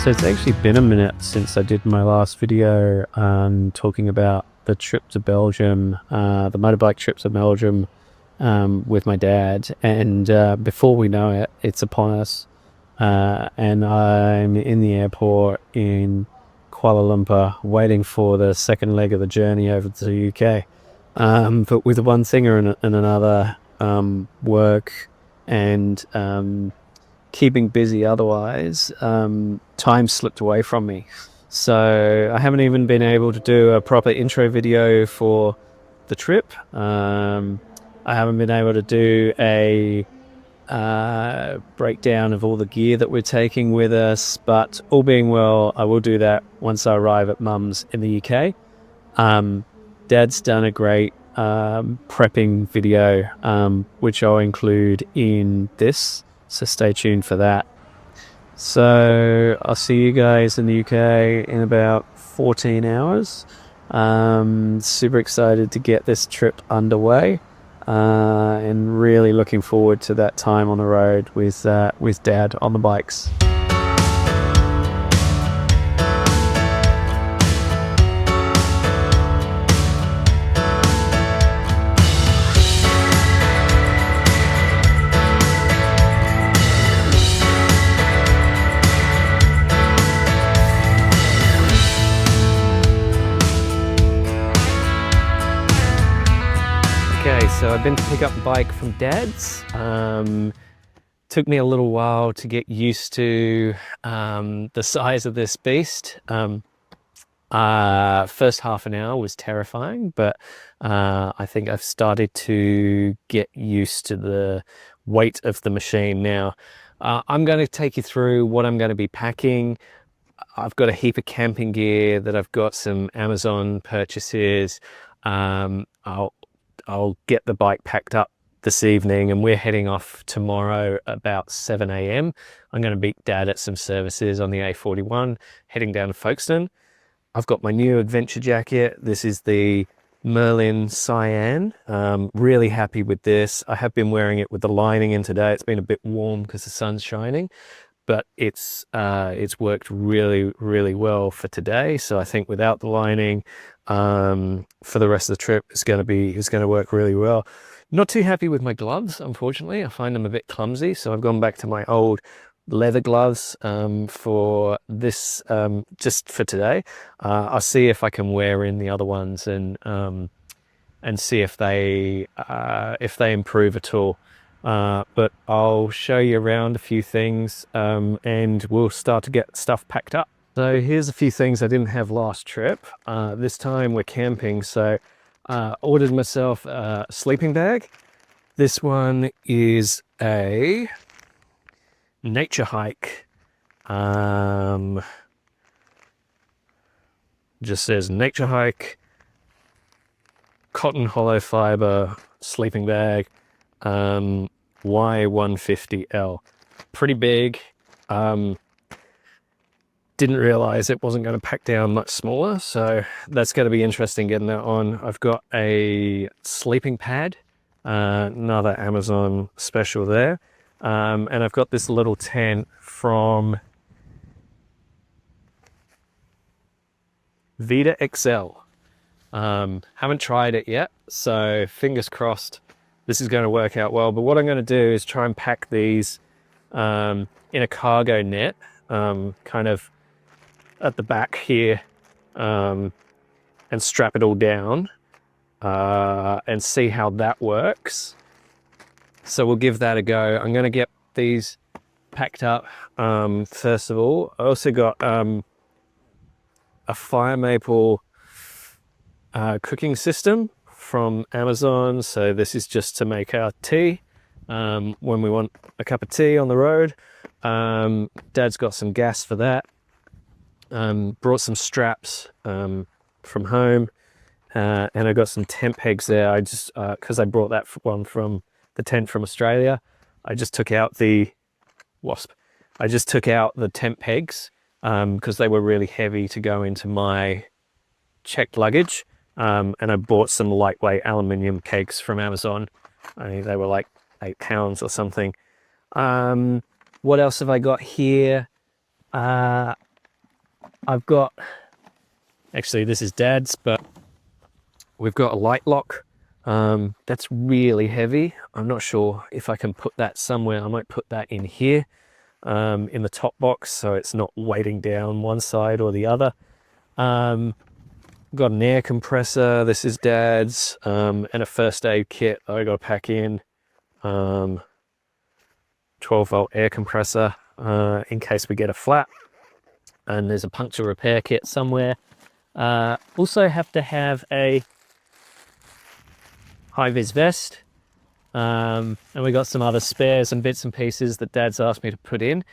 So it's actually been a minute since I did my last video talking about the trip to Belgium, the motorbike trip to Belgium with my dad. And before we know it, it's upon us. And I'm in the airport in Kuala Lumpur waiting for the second leg of the journey over to the UK. But with one thing and another, work and keeping busy otherwise, time slipped away from me. So I haven't even been able to do a proper intro video for the trip. I haven't been able to do a breakdown of all the gear that we're taking with us, but all being well, I will do that once I arrive at Mum's in the UK. Dad's done a great prepping video, which I'll include in this, so stay tuned for that. So I'll see you guys in the UK in about 14 hours. Super excited to get this trip underway, and really looking forward to that time on the road with Dad on the bikes. Okay, so I've been to pick up the bike from Dad's. Took me a little while to get used to the size of this beast. First half an hour was terrifying, but I think I've started to get used to the weight of the machine now. I'm going to take you through what I'm going to be packing. I've got a heap of camping gear that I've got some Amazon purchases. I'll get the bike packed up this evening and we're heading off tomorrow about 7 a.m. I'm going to meet Dad at some services on the A41, heading down to Folkestone. I've got my new adventure jacket. This is the Merlin Cyan. Really happy with this. I have been wearing it with the lining in today. It's been a bit warm because the sun's shining, but it's worked really, really well for today. So I think without the lining, for the rest of the trip, it's going to work really well. Not too happy with my gloves, unfortunately. I find them a bit clumsy, so I've gone back to my old leather gloves for this, just for today. I'll see if I can wear in the other ones and see if they improve at all. But I'll show you around a few things, and we'll start to get stuff packed up. So here's a few things I didn't have last trip. This time we're camping, so ordered myself a sleeping bag. This one is a nature hike. Just says nature hike, cotton hollow fiber sleeping bag, Y150L. Pretty big. Didn't realize it wasn't going to pack down much smaller, so that's going to be interesting getting that on. I've got a sleeping pad, another Amazon special there, and I've got this little tent from Vita XL. Haven't tried it yet, so fingers crossed this is going to work out well. But what I'm going to do is try and pack these in a cargo net, kind of at the back here, and strap it all down, and see how that works. So we'll give that a go. I'm going to get these packed up first of all. I also got a fire maple cooking system from Amazon. So this is just to make our tea when we want a cup of tea on the road. Dad's got some gas for that. Brought some straps from home, and I got some tent pegs there. I just because I brought that one from the tent from Australia, I just took out the tent pegs because they were really heavy to go into my checked luggage, and I bought some lightweight aluminium kegs from Amazon. I think they were like £8 or something. What else have I got here? I've got, actually this is Dad's, but we've got a light lock. That's really heavy. I'm not sure if I can put that somewhere. I might put that in here, in the top box, so it's not weighting down one side or the other. Got an air compressor. This is Dad's, and a first aid kit that I got to pack in. 12-volt air compressor, in case we get a flat. And there's a puncture repair kit somewhere. Also have to have a high-vis vest. And we got some other spares and bits and pieces that Dad's asked me to put in.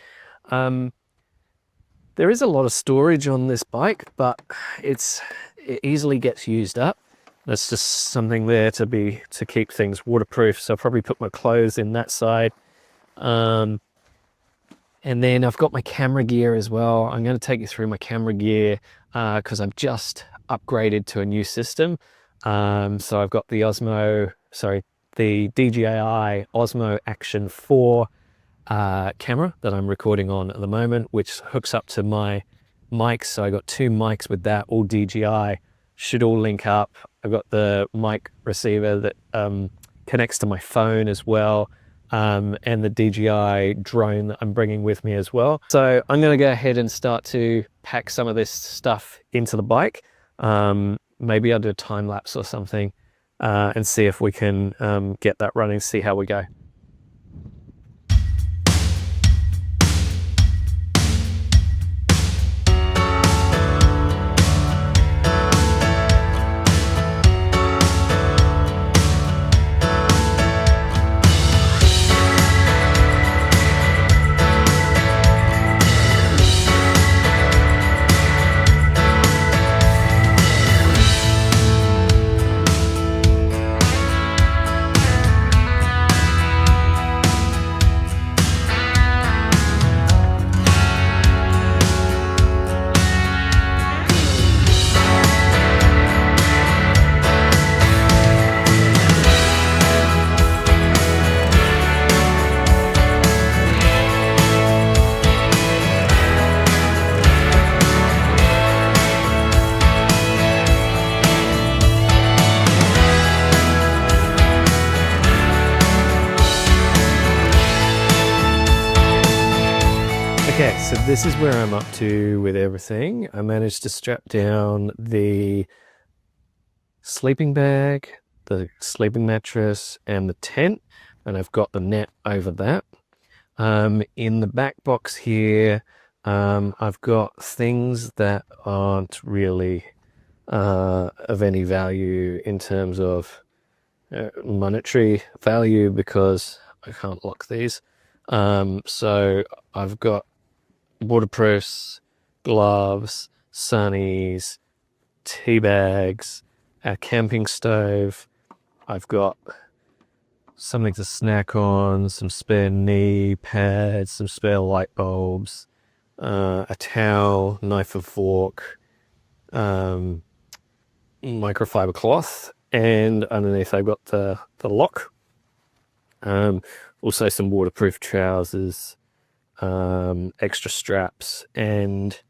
There is a lot of storage on this bike, but it easily gets used up. That's just something there to keep things waterproof. So I'll probably put my clothes in that side. And then I've got my camera gear as well. I'm going to take you through my camera gear because I've just upgraded to a new system. So I've got the DJI Osmo Action 4 camera that I'm recording on at the moment, which hooks up to my mics. So I got 2 mics with that, all DJI, should all link up. I've got the mic receiver that connects to my phone as well, and the DJI drone that I'm bringing with me as well. So I'm going to go ahead and start to pack some of this stuff into the bike. Maybe I'll do a time lapse or something, and see if we can get that running, see how we go. Okay, so this is where I'm up to with everything. I managed to strap down the sleeping bag, the sleeping mattress, and the tent, and I've got the net over that. In the back box here, I've got things that aren't really of any value in terms of monetary value, because I can't lock these. So I've got waterproofs, gloves, sunnies, tea bags, a camping stove. I've got something to snack on, some spare knee pads, some spare light bulbs, a towel, knife and fork, microfiber cloth, and underneath I've got the lock. Also some waterproof trousers, extra straps, and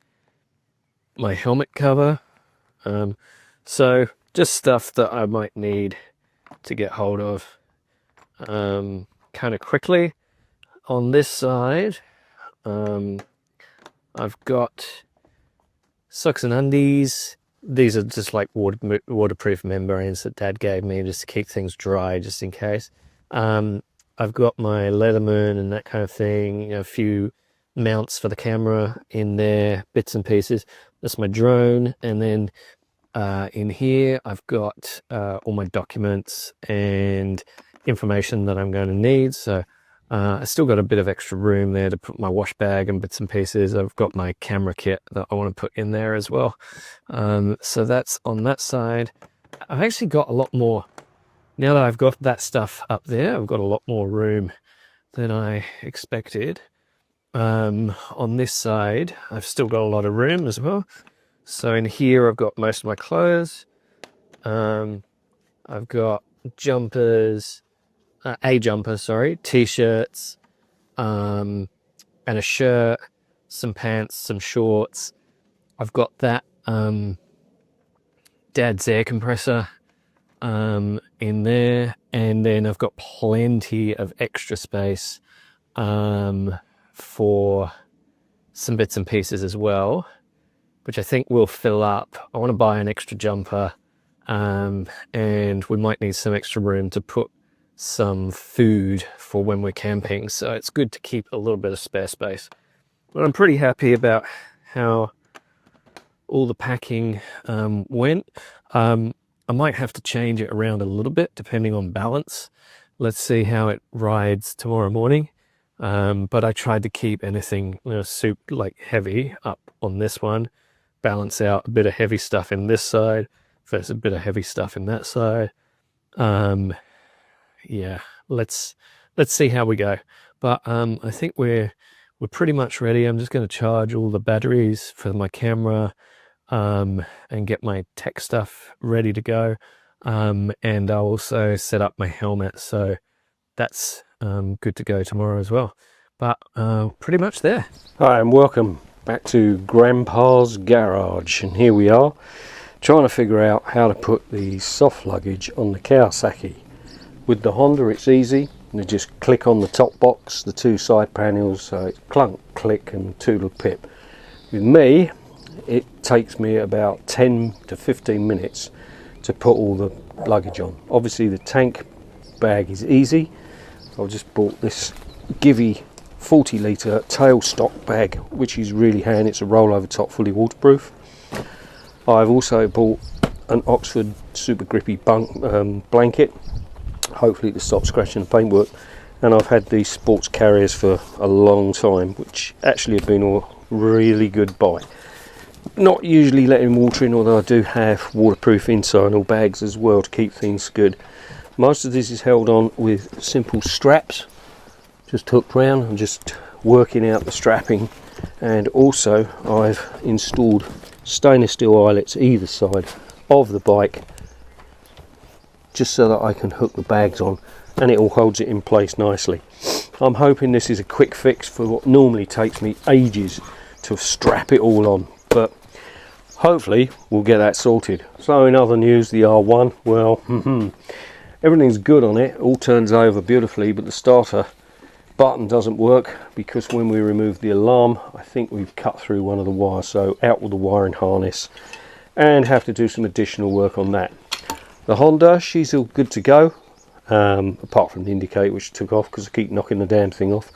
my helmet cover. So just stuff that I might need to get hold of kind of quickly. On this side, I've got socks and undies. These are just like waterproof membranes that Dad gave me just to keep things dry, just in case. I've got my Leatherman and that kind of thing, you know, a few mounts for the camera in there, bits and pieces. That's my drone. And then in here, I've got all my documents and information that I'm going to need. So I still got a bit of extra room there to put my wash bag and bits and pieces. I've got my camera kit that I want to put in there as well. So that's on that side. I've actually got a lot more. Now that I've got that stuff up there, I've got a lot more room than I expected. On this side, I've still got a lot of room as well. So in here, I've got most of my clothes. I've got jumpers, a jumper, sorry, t-shirts, and a shirt, some pants, some shorts, I've got that Dad's air compressor in there, and then I've got plenty of extra space for some bits and pieces as well, which I think will fill up. I want to buy an extra jumper, and we might need some extra room to put some food for when we're camping, so it's good to keep a little bit of spare space. But I'm pretty happy about how all the packing went. I might have to change it around a little bit depending on balance. Let's see how it rides tomorrow morning. But I tried to keep anything, like heavy up on this one, balance out a bit of heavy stuff in this side versus a bit of heavy stuff in that side. Yeah, let's see how we go. But I think we're pretty much ready. I'm just going to charge all the batteries for my camera and get my tech stuff ready to go. And I'll also set up my helmet, so that's good to go tomorrow as well. But pretty much there. Hi, and welcome back to Grandpa's Garage. And here we are, trying to figure out how to put the soft luggage on the Kawasaki. With the Honda it's easy. You just click on the top box, the two side panels, so it's clunk, click and toodle pip. With me, it takes me about 10 to 15 minutes to put all the luggage on. Obviously the tank bag is easy. I've just bought this Givey 40 litre tailstock bag, which is really handy. It's a rollover top, fully waterproof. I've also bought an Oxford super grippy blanket, hopefully to stop scratching the paintwork. And I've had these sports carriers for a long time, which actually have been a really good buy. Not usually letting water in, although I do have waterproof inside bags as well to keep things good. Most of this is held on with simple straps, just hooked round. I'm just working out the strapping, and also I've installed stainless steel eyelets either side of the bike, just so that I can hook the bags on, and it all holds it in place nicely. I'm hoping this is a quick fix for what normally takes me ages to strap it all on, but hopefully we'll get that sorted. So in other news, the R1, well, everything's good on it, all turns over beautifully, but the starter button doesn't work because when we remove the alarm, I think we've cut through one of the wires, so out with the wiring harness and have to do some additional work on that. The Honda, she's all good to go, apart from the indicator, which took off because I keep knocking the damn thing off.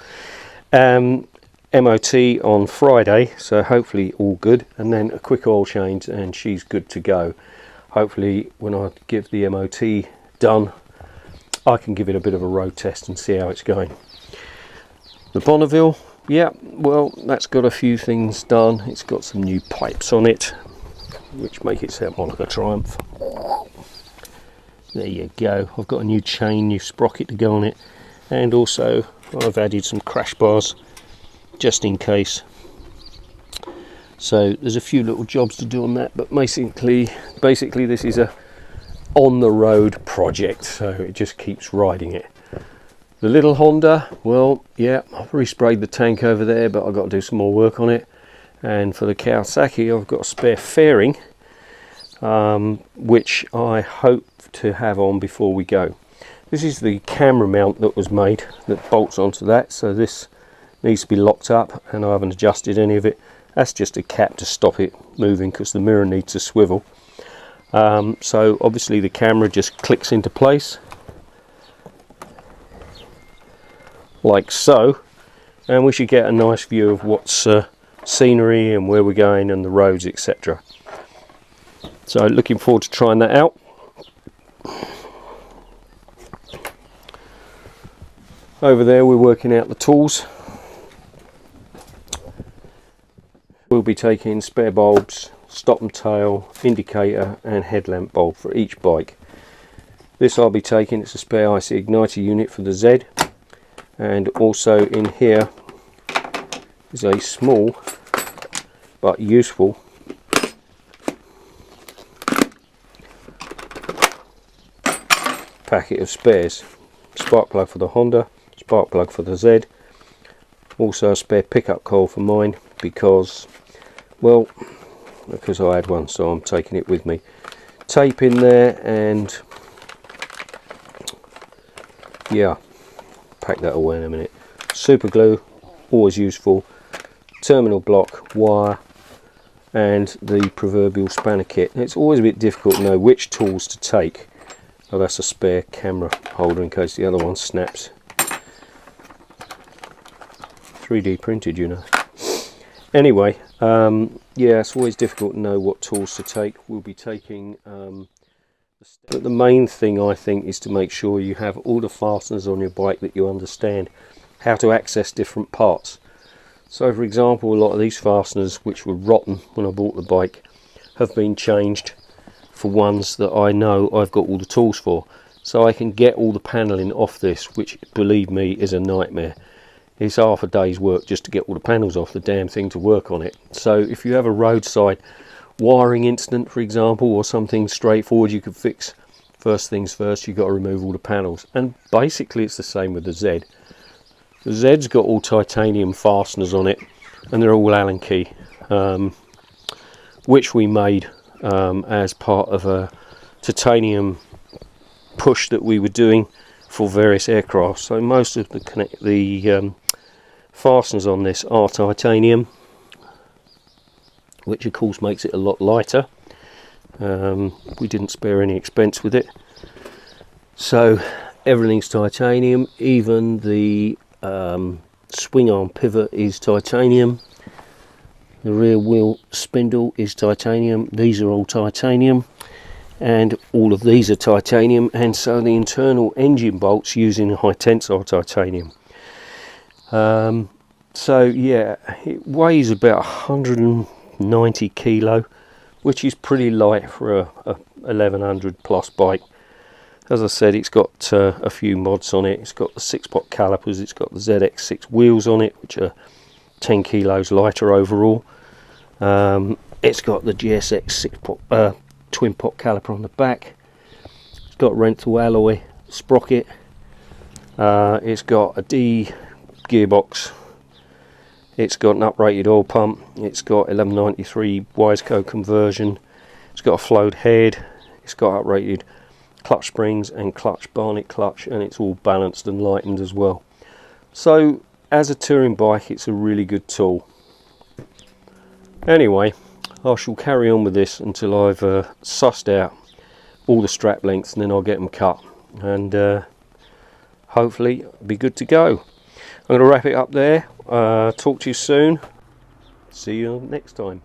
MOT on Friday, so hopefully all good, and then a quick oil change and she's good to go. Hopefully when I give the MOT done, I can give it a bit of a road test and see how it's going. The Bonneville, yeah, well, that's got a few things done. It's got some new pipes on it, which make it sound more like a Triumph. There you go. I've got a new chain, new sprocket to go on it, and also I've added some crash bars just in case. So there's a few little jobs to do on that, but basically this is a on the road project, so it just keeps riding it. The little Honda, well, yeah, I've resprayed the tank over there, but I've got to do some more work on it. And for the Kawasaki, I've got a spare fairing, which I hope to have on before we go. This is the camera mount that was made that bolts onto that, so this needs to be locked up, and I haven't adjusted any of it. That's just a cap to stop it moving because the mirror needs to swivel. So obviously the camera just clicks into place like so, and we should get a nice view of what's scenery and where we're going and the roads, etc. So looking forward to trying that out. Over there we're working out the tools. We'll be taking spare bulbs, stop and tail, indicator and headlamp bulb for each bike. This I'll be taking, it's a spare IC igniter unit for the Z, and also in here is a small but useful packet of spares. Spark plug for the Honda, spark plug for the Z, also a spare pickup coil for mine because, well, because I had one, so I'm taking it with me. Tape in there, and yeah, pack that away in a minute. Super glue, always useful. Terminal block, wire, and the proverbial spanner kit. It's always a bit difficult to know which tools to take. Oh, that's a spare camera holder in case the other one snaps. 3D printed, you know. Anyway, yeah, it's always difficult to know what tools to take. We'll be taking but the main thing, I think, is to make sure you have all the fasteners on your bike, that you understand how to access different parts. So for example, a lot of these fasteners, which were rotten when I bought the bike, have been changed for ones that I know I've got all the tools for, so I can get all the panelling off this, which, believe me, is a nightmare. It's half a day's work just to get all the panels off the damn thing to work on it. So if you have a roadside wiring incident, for example, or something straightforward you could fix, first things first, you've got to remove all the panels. And basically it's the same with the Z. The Z's got all titanium fasteners on it, and they're all Allen key, which we made as part of a titanium push that we were doing for various aircraft. So most of the fasteners on this are titanium, which of course makes it a lot lighter. We didn't spare any expense with it, so everything's titanium. Even the swing arm pivot is titanium. The rear wheel spindle is titanium. These are all titanium, and all of these are titanium, and so the internal engine bolts using high tensile titanium. So yeah, it weighs about 190 kilo, which is pretty light for a 1100 plus bike. As I said, it's got a few mods on it. It's got the 6-pot calipers, it's got the ZX6 wheels on it, which are 10 kilos lighter overall. It's got the GSX 6-pot twin pot caliper on the back. It's got Renthal alloy sprocket. It's got a D gearbox. It's got an uprated oil pump. It's got 1193 Wiseco conversion. It's got a flowed head. It's got uprated clutch springs and clutch Barnett clutch, and it's all balanced and lightened as well. So as a touring bike, it's a really good tool. Anyway, I shall carry on with this until I've sussed out all the strap lengths, and then I'll get them cut, and hopefully be good to go. I'm going to wrap it up there. Talk to you soon. See you next time.